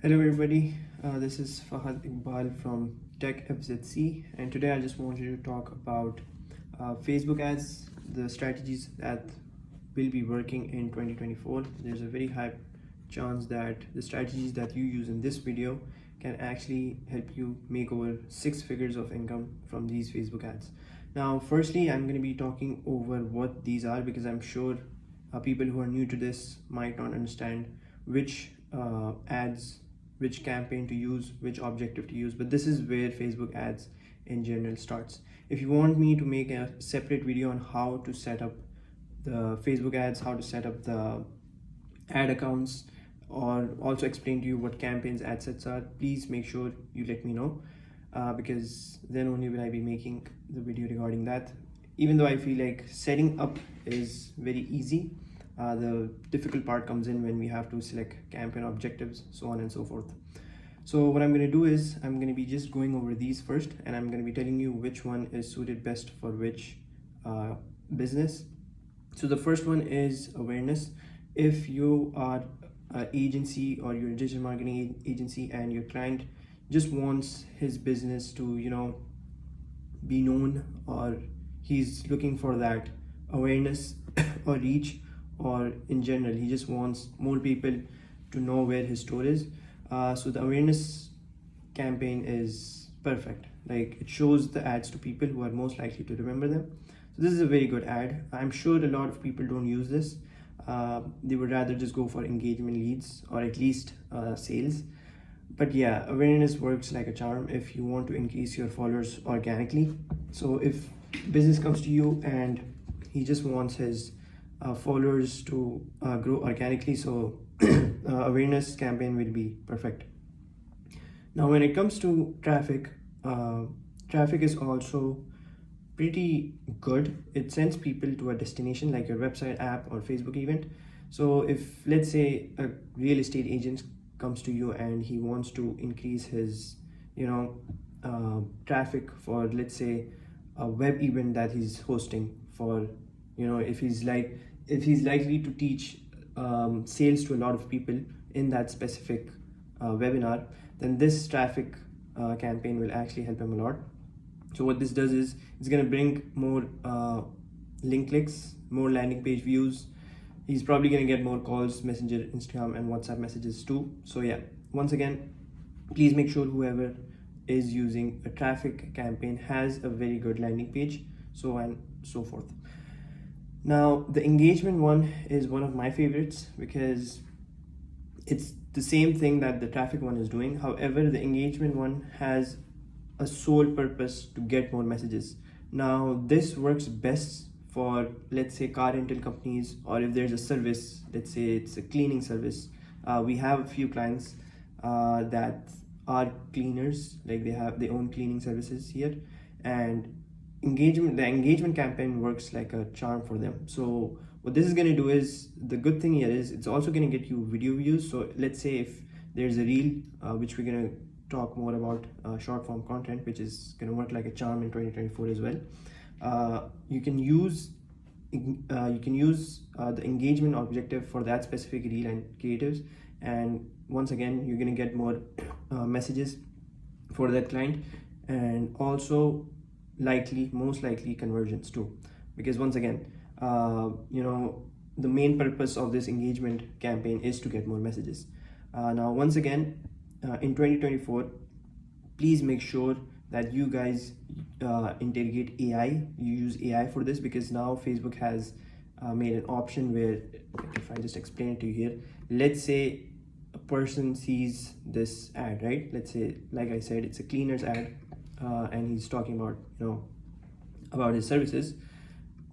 Hello everybody, this is Fahad Iqbal from Tech FZC, and today I just wanted to talk about Facebook ads, the strategies that will be working in 2024. There's a very high chance that the strategies that you use in this video can actually help you make over 6 figures of income from these Facebook ads. Now, firstly, I'm going to be talking over what these are because I'm sure people who are new to this might not understand which ads, which campaign to use, which objective to use, but this is where Facebook ads in general starts. If you want me to make a separate video on how to set up the Facebook ads, how to set up the ad accounts, or also explain to you what campaigns ad sets are, please make sure you let me know, because then only will I be making the video regarding that. Even though I feel like setting up is very easy, the difficult part comes in when we have to select campaign objectives, so on and so forth. So what I'm going to do is I'm going to be just going over these first, and I'm going to be telling you which one is suited best for which business. So the first one is awareness. If you are an agency or you're a digital marketing agency and your client just wants his business to, be known, or he's looking for that awareness or reach, or in general he just wants more people to know where his store is, so the awareness campaign is perfect. Like, it shows the ads to people who are most likely to remember them. So this is a very good ad. I'm sure a lot of people don't use this. They would rather just go for engagement leads, or at least sales. But yeah, awareness works like a charm if you want to increase your followers organically. So if business comes to you and he just wants his followers to grow organically, so awareness campaign will be perfect. Now, when it comes to traffic, traffic is also pretty good. It sends people to a destination like your website, app, or Facebook event. So if, let's say, a real estate agent comes to you and he wants to increase his traffic for, let's say, a web event that he's hosting for, if he's likely to teach sales to a lot of people in that specific webinar, then this traffic campaign will actually help him a lot. So what this does is it's going to bring more link clicks, more landing page views. He's probably going to get more calls, Messenger, Instagram, and WhatsApp messages too. So yeah, once again, please make sure whoever is using a traffic campaign has a very good landing page, so on and so forth. Now, the engagement one is one of my favorites because it's the same thing that the traffic one is doing. However, the engagement one has a sole purpose to get more messages. Now, this works best for, let's say, car rental companies, or if there's a service, let's say it's a cleaning service. We have a few clients that are cleaners, like they own cleaning services here, and the engagement campaign works like a charm for them. So what this is going to do is, the good thing here is it's also going to get you video views. So let's say if there's a reel, which we're going to talk more about, short form content, which is going to work like a charm in 2024 as well. You can use the engagement objective for that specific reel and creatives, and once again you're going to get more messages for that client, and also most likely conversions too, because once again, the main purpose of this engagement campaign is to get more messages. Now, once again, in 2024, please make sure that you guys integrate AI. You use AI for this, because now Facebook has made an option where, if I just explain it to you here, let's say a person sees this ad, right? Let's say, like I said, it's a cleaner's ad, and he's talking about his services.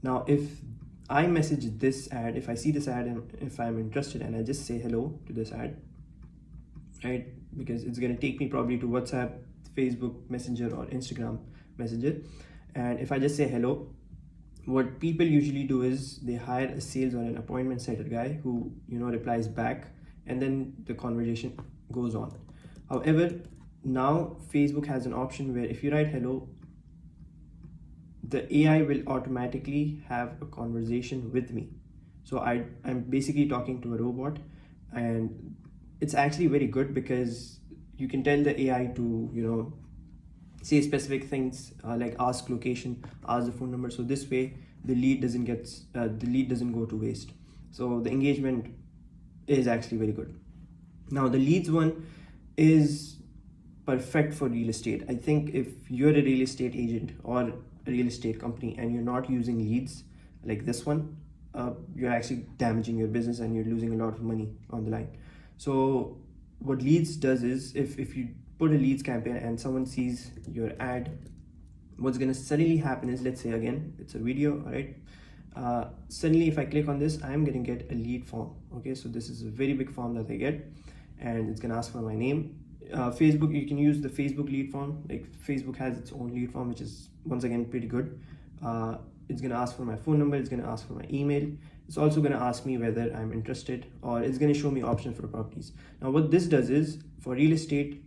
Now, if I message this ad, if I see this ad and if I'm interested, and I just say hello to this ad, right? Because it's going to take me probably to WhatsApp, Facebook Messenger, or Instagram Messenger. And if I just say hello, what people usually do is they hire a sales or an appointment setter guy who replies back, and then the conversation goes on. However, now Facebook has an option where if you write hello, the AI will automatically have a conversation with me. So I'm basically talking to a robot, and it's actually very good because you can tell the AI to, say specific things, like ask location, ask the phone number. So this way the lead doesn't go to waste. So the engagement is actually very good. Now the leads one is perfect for real estate. I think if you're a real estate agent or a real estate company and you're not using leads like this one, you're actually damaging your business and you're losing a lot of money on the line. So what leads does is, if you put a leads campaign and someone sees your ad, what's going to suddenly happen is, let's say again it's a video, all right, suddenly if I click on this, I'm going to get a lead form. Okay, so this is a very big form that I get, and it's going to ask for my name. Facebook, you can use the Facebook lead form. Like Facebook has its own lead form, which is once again pretty good. It's going to ask for my phone number, it's going to ask for my email, it's also going to ask me whether I'm interested, or it's going to show me options for properties. Now what this does is, for real estate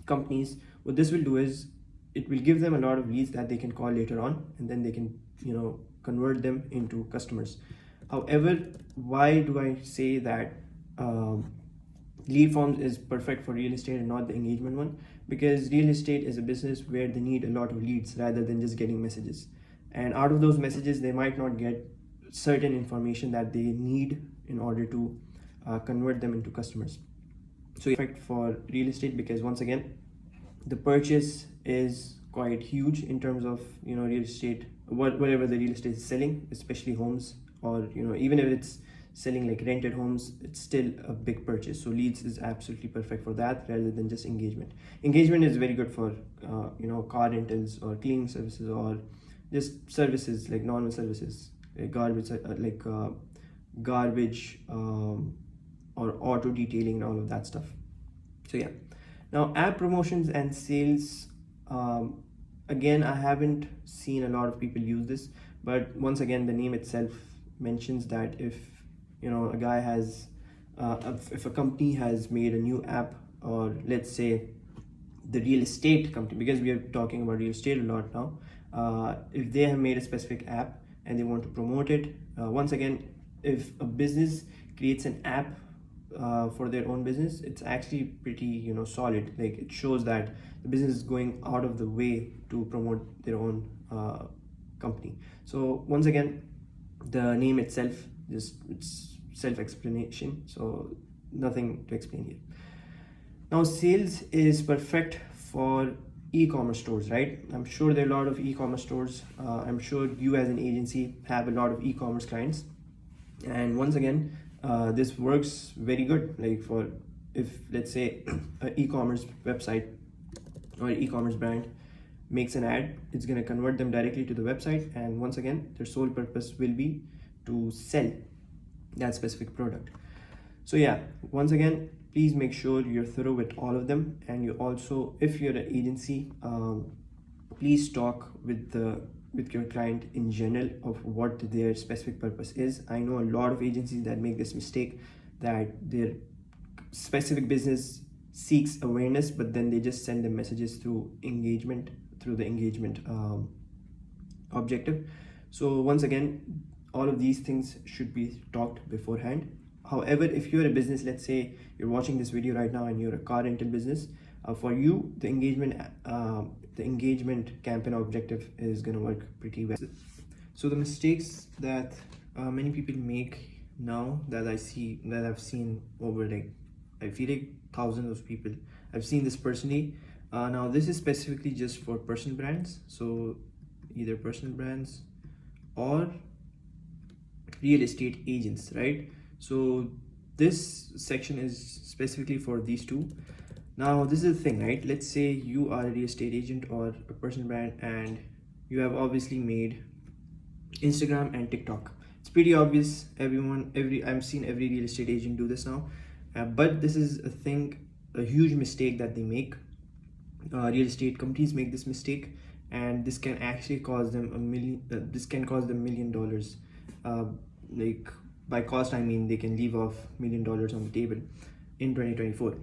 companies, what this will do is it will give them a lot of leads that they can call later on, and then they can convert them into customers. However, why do I say that lead forms is perfect for real estate and not the engagement one? Because real estate is a business where they need a lot of leads rather than just getting messages, and out of those messages they might not get certain information that they need in order to convert them into customers. So perfect for real estate because once again the purchase is quite huge in terms of real estate, whatever the real estate is selling, especially homes, or even if it's selling like rented homes, it's still a big purchase. So leads is absolutely perfect for that rather than just engagement. Engagement is very good for car rentals or cleaning services, or just services like normal services like garbage or auto detailing and all of that stuff. So yeah, now app promotions and sales, again I haven't seen a lot of people use this, but once again the name itself mentions that if a guy has if a company has made a new app, or let's say the real estate company, because we are talking about real estate a lot now, if they have made a specific app and they want to promote it, once again, if a business creates an app for their own business, it's actually pretty solid. Like it shows that the business is going out of the way to promote their own company. So once again, the name itself, it's self-explanation, so nothing to explain here. Now sales is perfect for e-commerce stores, right? I'm sure there are a lot of e-commerce stores. I'm sure you as an agency have a lot of e-commerce clients, and once again this works very good. Like for, if let's say an e-commerce website or e-commerce brand makes an ad, it's going to convert them directly to the website, and once again their sole purpose will be to sell that specific product. So yeah, once again, please make sure you're thorough with all of them, and you also, if you're an agency, please talk with your client in general of what their specific purpose is. I know a lot of agencies that make this mistake, that their specific business seeks awareness, but then they just send them messages through the engagement objective. So once again, all of these things should be talked beforehand. However, if you're a business, let's say you're watching this video right now and you're a car rental business, for you the engagement campaign objective is going to work pretty well. So the mistakes that many people make now, that I've seen over, like, I feel like thousands of people, I've seen this personally. Now this is specifically just for personal brands, so either personal brands or real estate agents, right? So this section is specifically for these two. Now this is the thing, right? Let's say you are a real estate agent or a personal brand, and you have obviously made Instagram and TikTok. It's pretty obvious. I've seen every real estate agent do this now, but this is a huge mistake that they make. Real estate companies make this mistake, and this can actually cause them $1 million. Like, by cost I mean they can leave off $1 million on the table in 2024.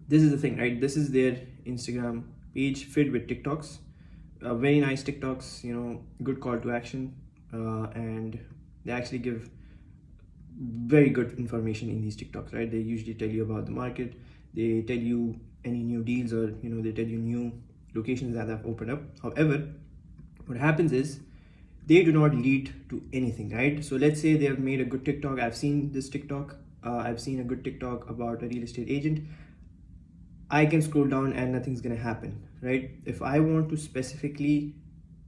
This is the thing, right? This is their Instagram page filled with TikToks, very nice TikToks, good call to action, and they actually give very good information in these TikToks, right? They usually tell you about the market, they tell you any new deals, or they tell you new locations that have opened up. However, what happens is they do not lead to anything, right? So let's say they have made a good TikTok. I've seen this TikTok. I've seen a good TikTok about a real estate agent. I can scroll down and nothing's gonna happen, right? If I want to specifically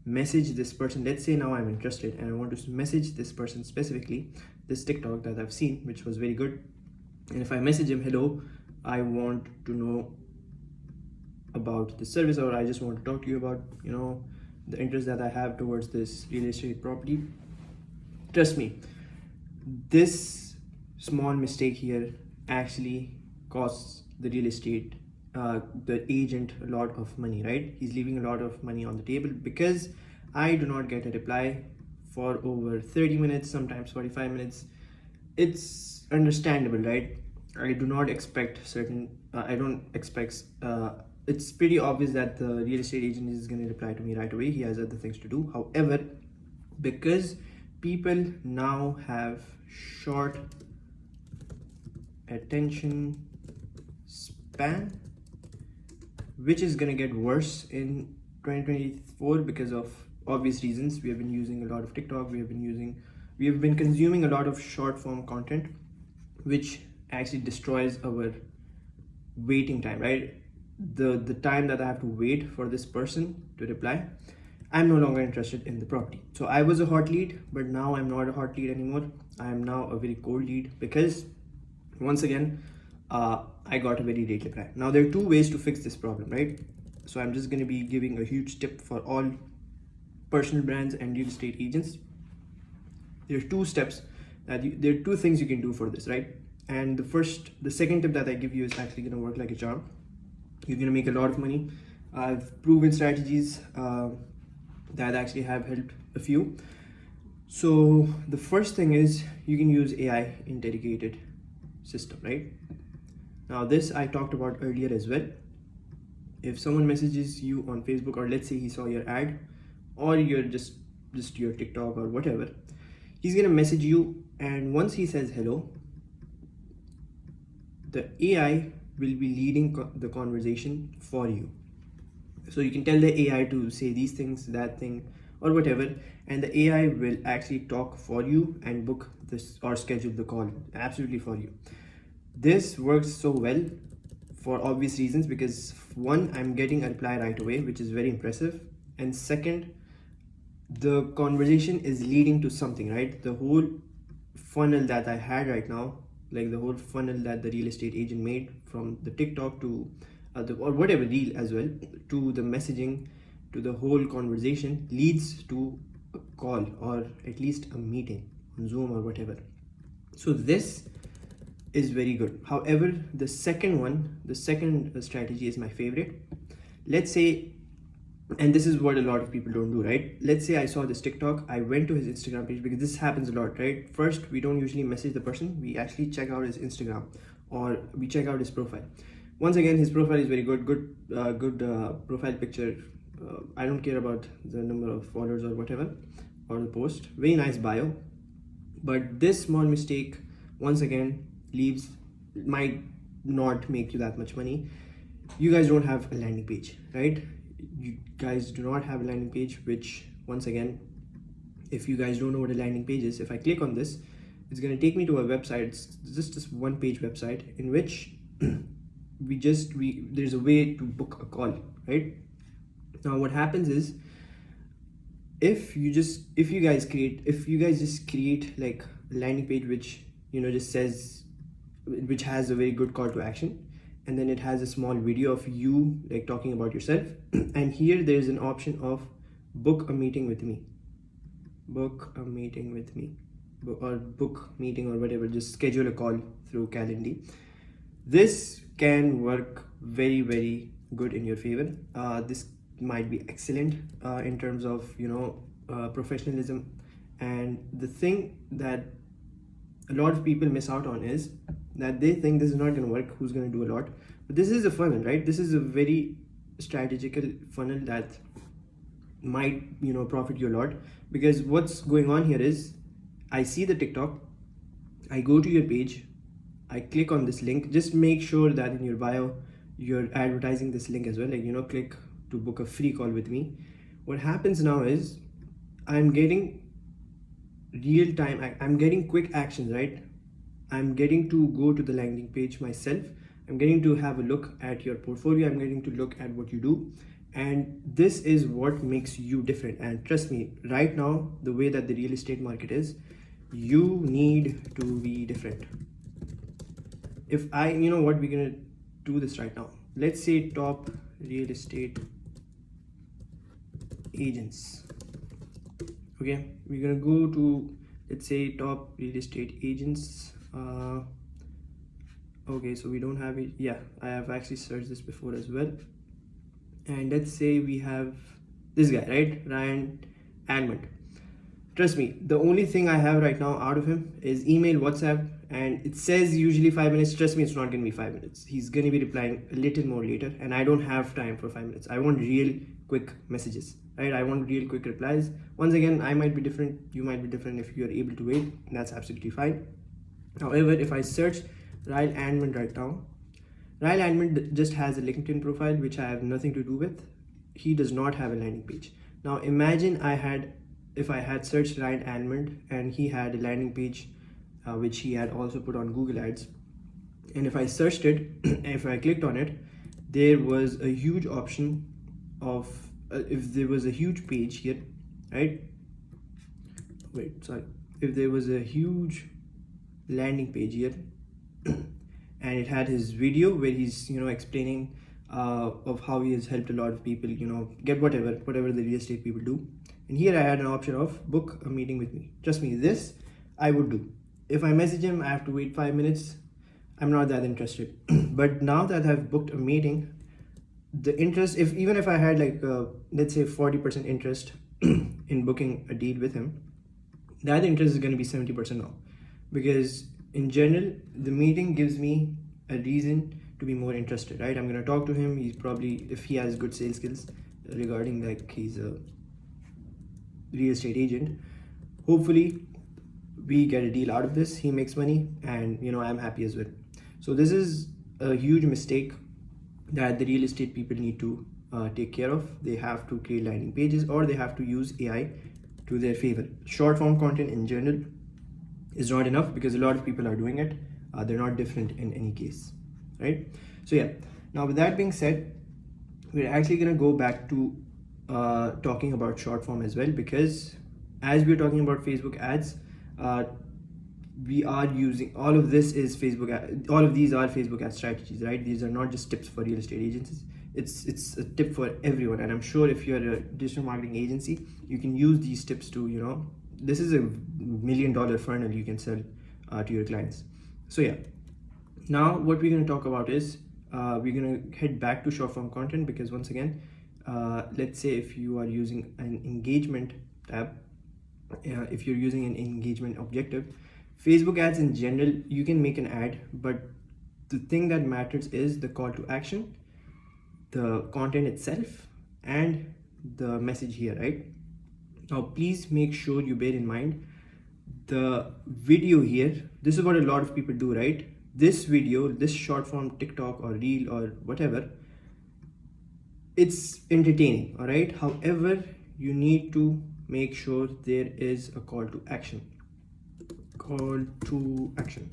message this person, let's say now I'm interested and I want to message this person specifically, this TikTok that I've seen, which was very good. And if I message him, hello, I want to know about the service, or I just want to talk to you about, the interest that I have towards this real estate property. Trust me, this small mistake here actually costs the real estate, the agent, a lot of money, right? He's leaving a lot of money on the table because I do not get a reply for over 30 minutes, sometimes 45 minutes. It's understandable, right? I do not expect I don't expect, it's pretty obvious that the real estate agent is going to reply to me right away. He has other things to do. However, because people now have short attention span, which is going to get worse in 2024 because of obvious reasons. We have been using a lot of TikTok, we have been consuming a lot of short form content, which actually destroys our waiting time, right? The time that I have to wait for this person to reply, I'm no longer interested in the property. So I was a hot lead, but now I'm not a hot lead anymore. I am now a very cold lead because once again, I got a very late reply. Now there are two ways to fix this problem, right? So I'm just going to be giving a huge tip for all personal brands and real estate agents. There are two steps there are two things you can do for this, right? And the second tip that I give you is actually going to work like a charm. You're going to make a lot of money. I've proven strategies that actually have helped a few. So the first thing is you can use AI in dedicated system, right? Now this I talked about earlier as well. If someone messages you on Facebook, or let's say he saw your ad, or you're just your TikTok or whatever, he's gonna message you, and once he says hello, the AI will be leading the conversation for you. So you can tell the AI to say these things, that thing, or whatever, and the AI will actually talk for you and book this or schedule the call absolutely for you. This works so well for obvious reasons, because one, I'm getting a reply right away, which is very impressive, and second, the conversation is leading to something, right? The whole funnel that I had right now, like the whole funnel that the real estate agent made from the TikTok to or whatever reel as well, to the messaging, to the whole conversation, leads to a call or at least a meeting on Zoom or whatever. So this is very good. However, the second strategy is my favorite. Let's say, and this is what a lot of people don't do, right? Let's say I saw this TikTok, I went to his Instagram page, because this happens a lot, right? First, we don't usually message the person, we actually check out his Instagram, or we check out his profile. Once again, his profile is very good profile picture. I don't care about the number of followers or whatever, or the post. Very nice bio. But this small mistake, once again, might not make you that much money. You guys don't have a landing page, right? You guys do not have a landing page, which once again, if you guys don't know what a landing page is, if I click on this, it's going to take me to a website. It's just this one page website in which there's a way to book a call, right? Now what happens is, if you guys just create like a landing page which which has a very good call to action, and then it has a small video of you like talking about yourself, and here there's an option of book a meeting with me, or book meeting or whatever, just schedule a call through Calendly. This can work very, very good in your favor. This might be excellent in terms of professionalism. And the thing that a lot of people miss out on is that they think this is not going to work, who's going to do a lot. But this is a funnel, right? This is a very strategical funnel that might profit you a lot, because what's going on here is, I see the TikTok, I go to your page, I click on this link. Just make sure that in your bio you're advertising this link as well, like, you know, click to book a free call with me. What happens now is I'm getting real time, I'm getting quick actions, right? I'm getting to go to the landing page myself. I'm getting to have a look at your portfolio. I'm getting to look at what you do. And this is what makes you different. And trust me, right now, the way that the real estate market is, you need to be different. If I, you know what, we're gonna do this right now. Let's say top real estate agents. Okay, we're gonna go to, let's say, top real estate agents. Okay, so we don't have it. Yeah, I have actually searched this before as well. And let's say we have this guy, right? Ryan Almond. Trust me, the only thing I have right now out of him is email, WhatsApp, and it says usually 5 minutes. Trust me, it's not gonna be 5 minutes. He's gonna be replying a little more later, and I don't have time for 5 minutes. I want real quick messages, right? I want real quick replies. Once again, I might be different, you might be different. If you're able to wait, that's absolutely fine. However, if I search Ryle Andman right now, Ryle Andman just has a LinkedIn profile, which I have nothing to do with. He does not have a landing page. Now imagine if I had searched Ryle Andman and he had a landing page, which he had also put on Google Ads. And if I searched it, if I clicked on it, there was a huge option of, if there was a huge page here, right? Wait, sorry. If there was a huge landing page here, and it had his video where he's, you know, explaining of how he has helped a lot of people, you know, get whatever the real estate people do. And here I had an option of book a meeting with me. Trust me, this I would do. If I message him, I have to wait 5 minutes. I'm not that interested. But now that I've booked a meeting, the interest, even if I had like let's say 40% interest in booking a deal with him, that interest is going to be 70% now, because in general the meeting gives me a reason to be more interested, right? I'm going to talk to him. He's probably, if he has good sales skills regarding like he's a real estate agent, hopefully we get a deal out of this. He makes money, and you know, I'm happy as well. So this is a huge mistake that the real estate people need to take care of. They have to create landing pages, or they have to use AI to their favor. Short form content in general is not enough, because a lot of people are doing it. They're not different in any case, right? So yeah, now with that being said, we're actually going to go back to talking about short form as well, because as we're talking about Facebook ads, we are using, all of these are Facebook ad strategies, right? These are not just tips for real estate agents. It's a tip for everyone. And I'm sure if you're a digital marketing agency, you can use these tips to, you know, this is a $1 million funnel you can sell to your clients. So yeah, now what we're going to talk about is we're going to head back to short form content, because once again, let's say if you are using an engagement tab, if you're using an engagement objective, Facebook ads in general, you can make an ad, but the thing that matters is the call to action, the content itself, and the message here, right? Now please make sure you bear in mind the video here. This is what a lot of people do, right? This video, this short form TikTok or reel or whatever, it's entertaining, all right? However, you need to make sure there is a call to action. Call to action.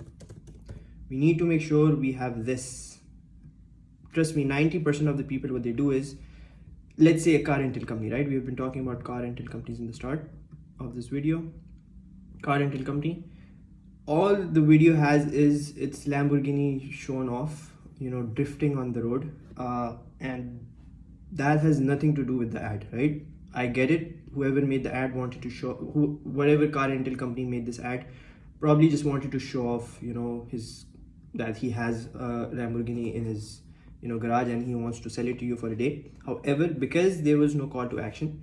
We need to make sure we have this. Trust me, 90% of the people, what they do is, let's say a car rental company, right? We've been talking about car rental companies in the start of this video. Car rental company, all the video has is its Lamborghini shown off, you know, drifting on the road, and that has nothing to do with the ad, right? I get it. Whoever made the ad wanted to show, whatever car rental company made this ad probably just wanted to show off, you know, that he has a Lamborghini in his, you know, garage, and he wants to sell it to you for a day. However, because there was no call to action,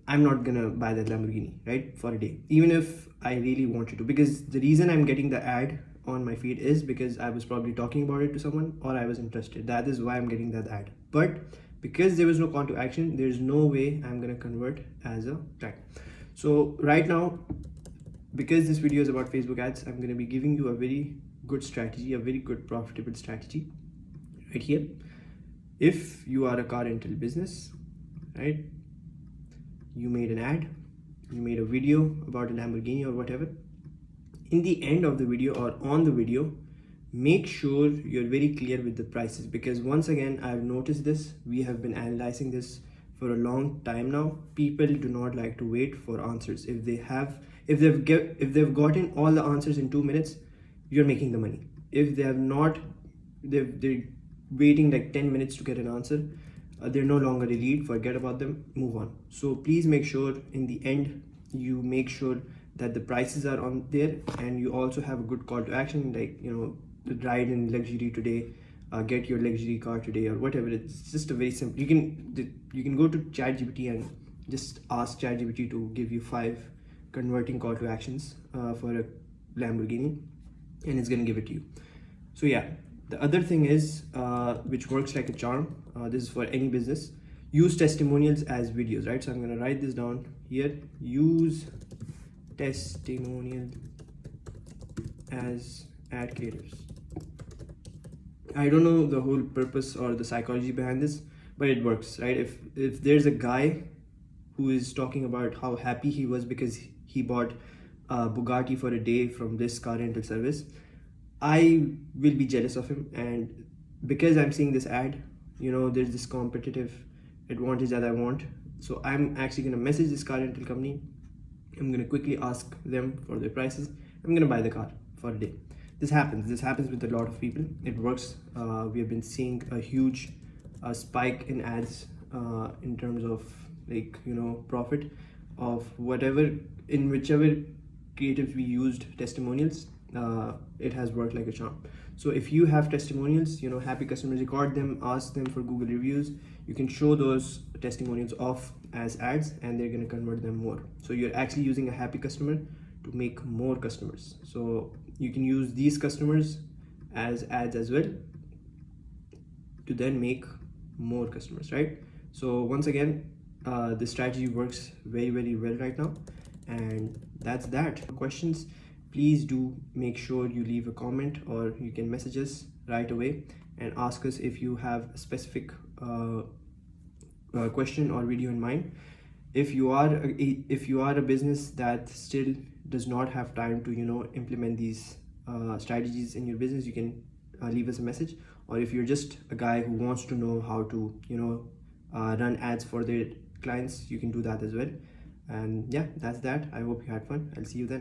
I'm not gonna buy that Lamborghini, right, for a day, even if I really wanted to, because the reason I'm getting the ad on my feed is because I was probably talking about it to someone, or I was interested. That is why I'm getting that ad. But because there was no call to action, there's no way I'm gonna convert as a client. So right now, because this video is about Facebook ads, I'm going to be giving you a very good strategy, a very good profitable strategy right here. If you are a car rental business, right, you made an ad, you made a video about a Lamborghini or whatever, in the end of the video or on the video, make sure you're very clear with the prices, because once again, I've noticed this, we have been analyzing this for a long time now. People do not like to wait for answers. If they've gotten all the answers in 2 minutes, you're making the money. If they have not, they're waiting like 10 minutes to get an answer, they're no longer a lead. Forget about them, move on. So please make sure in the end you make sure that the prices are on there, and you also have a good call to action, like, you know, ride in luxury today, get your luxury car today, or whatever. It's just a very simple, you can go to ChatGPT and just ask ChatGPT to give you 5 converting call to actions for a Lamborghini, and it's going to give it to you. So yeah, the other thing is, which works like a charm, this is for any business, use testimonials as videos, right? So I'm going to write this down here. Use testimonial as ad creators. I don't know the whole purpose or the psychology behind this, but it works, right? If there's a guy who is talking about how happy he was because he bought a Bugatti for a day from this car rental service, I will be jealous of him. And because I'm seeing this ad, you know, there's this competitive advantage that I want. So I'm actually going to message this car rental company. I'm going to quickly ask them for their prices. I'm going to buy the car for a day. This happens with a lot of people. It works. We have been seeing a huge spike in ads in terms of, like, you know, profit of whatever, in whichever creatives we used testimonials. It has worked like a charm. So if you have testimonials, you know, happy customers, record them, ask them for Google reviews. You can show those testimonials off as ads, and they're going to convert them more. So you're actually using a happy customer to make more customers. So you can use these customers as ads as well to then make more customers, right? So once again, this strategy works very, very well right now. And that's that. Questions, please do make sure you leave a comment, or you can message us right away and ask us if you have a specific question or video in mind. If you are a business that still does not have time to, you know, implement these strategies in your business, you can leave us a message. Or if you're just a guy who wants to know how to, you know, run ads for their clients, you can do that as well. And yeah, that's that. I hope you had fun. I'll see you then.